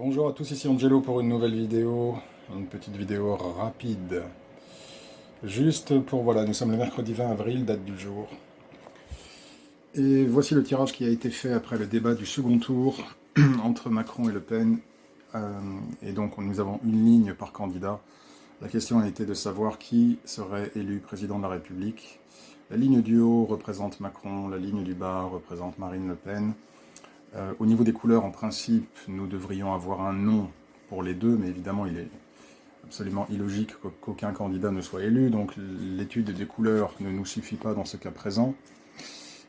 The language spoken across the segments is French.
Bonjour à tous, ici Angelo pour une nouvelle vidéo, une petite vidéo rapide. Juste pour, voilà, nous sommes le mercredi 20 avril, date du jour. Et voici le tirage qui a été fait après le débat du second tour entre Macron et Le Pen. Et donc nous avons une ligne par candidat. La question a été de savoir qui serait élu président de la République. La ligne du haut représente Macron, la ligne du bas représente Marine Le Pen. Au niveau des couleurs, en principe, nous devrions avoir un nom pour les deux, mais évidemment, il est absolument illogique qu'aucun candidat ne soit élu, donc l'étude des couleurs ne nous suffit pas dans ce cas présent.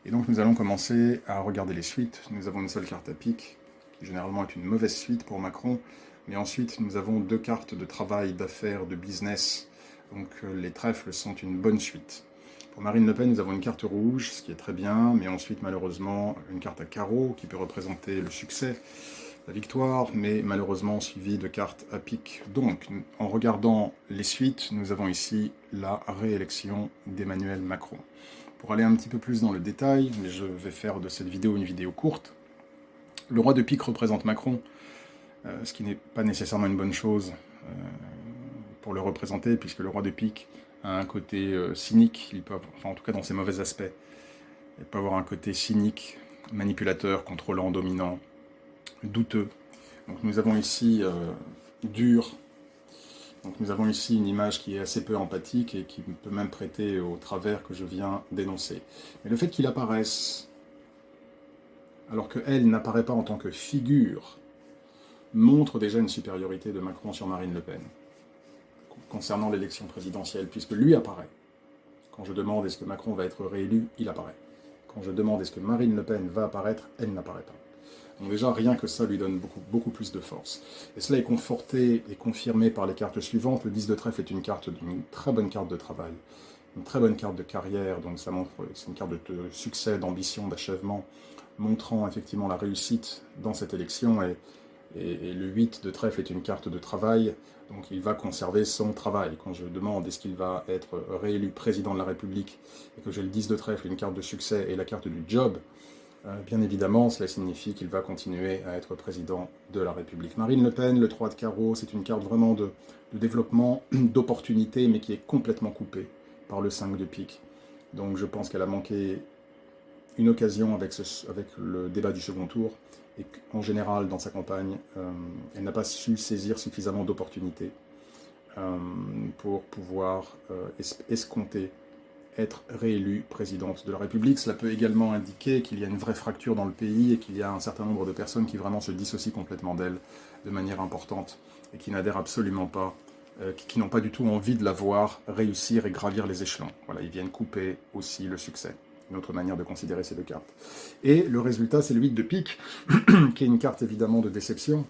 Et donc nous allons commencer à regarder les suites. Nous avons une seule carte à pique, qui généralement est une mauvaise suite pour Macron, mais ensuite nous avons deux cartes de travail, d'affaires, de business, donc les trèfles sont une bonne suite. Pour Marine Le Pen, nous avons une carte rouge, ce qui est très bien, mais ensuite, malheureusement, une carte à carreau qui peut représenter le succès, la victoire, mais malheureusement suivie de cartes à pique. Donc, en regardant les suites, nous avons ici la réélection d'Emmanuel Macron. Pour aller un petit peu plus dans le détail, mais je vais faire de cette vidéo une vidéo courte, le roi de pique représente Macron, ce qui n'est pas nécessairement une bonne chose pour le représenter, puisque le roi de pique a un côté cynique, il peut avoir, enfin en tout cas dans ses mauvais aspects, il peut avoir un côté cynique, manipulateur, contrôlant, dominant, douteux. Donc nous avons ici dur, donc nous avons ici une image qui est assez peu empathique et qui peut même prêter au travers que je viens d'énoncer. Mais le fait qu'il apparaisse, alors qu'elle n'apparaît pas en tant que figure, montre déjà une supériorité de Macron sur Marine Le Pen, concernant l'élection présidentielle, puisque lui apparaît. Quand je demande est-ce que Macron va être réélu, il apparaît. Quand je demande est-ce que Marine Le Pen va apparaître, elle n'apparaît pas. Donc déjà, rien que ça lui donne beaucoup plus de force. Et cela est conforté et confirmé par les cartes suivantes. Le 10 de trèfle est une très bonne carte de travail, une très bonne carte de carrière, donc ça montre, c'est une carte de succès, d'ambition, d'achèvement, montrant effectivement la réussite dans cette élection. Et le 8 de trèfle est une carte de travail, donc il va conserver son travail. Quand je demande est-ce qu'il va être réélu président de la République, et que j'ai le 10 de trèfle, une carte de succès et la carte du job, bien évidemment, cela signifie qu'il va continuer à être président de la République. Marine Le Pen, le 3 de carreau, c'est une carte vraiment de développement, d'opportunité, mais qui est complètement coupée par le 5 de pique. Donc je pense qu'elle a manqué une occasion avec le débat du second tour, et qu'en général, dans sa campagne, elle n'a pas su saisir suffisamment d'opportunités pour pouvoir escompter être réélue présidente de la République. Cela peut également indiquer qu'il y a une vraie fracture dans le pays et qu'il y a un certain nombre de personnes qui vraiment se dissocient complètement d'elle de manière importante et qui n'adhèrent absolument pas, qui n'ont pas du tout envie de la voir réussir et gravir les échelons. Voilà, ils viennent couper aussi le succès. Une autre manière de considérer ces deux cartes. Et le résultat, c'est le 8 de pique, qui est une carte évidemment de déception.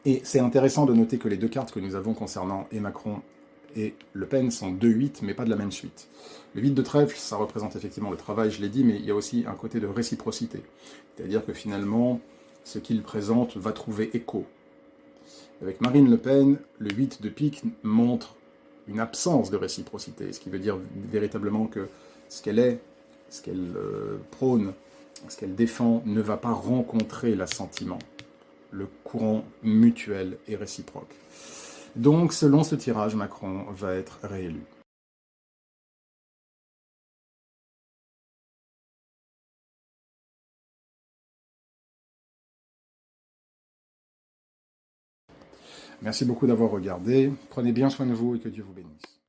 Et c'est intéressant de noter que les deux cartes que nous avons concernant et Macron et Le Pen sont deux 8, mais pas de la même suite. Le 8 de trèfle, ça représente effectivement le travail, je l'ai dit, mais il y a aussi un côté de réciprocité. C'est-à-dire que finalement, ce qu'il présente va trouver écho. Avec Marine Le Pen, le 8 de pique montre une absence de réciprocité, ce qui veut dire véritablement que ce qu'elle est, ce qu'elle prône, ce qu'elle défend, ne va pas rencontrer l'assentiment, le courant mutuel et réciproque. Donc, selon ce tirage, Macron va être réélu. Merci beaucoup d'avoir regardé. Prenez bien soin de vous et que Dieu vous bénisse.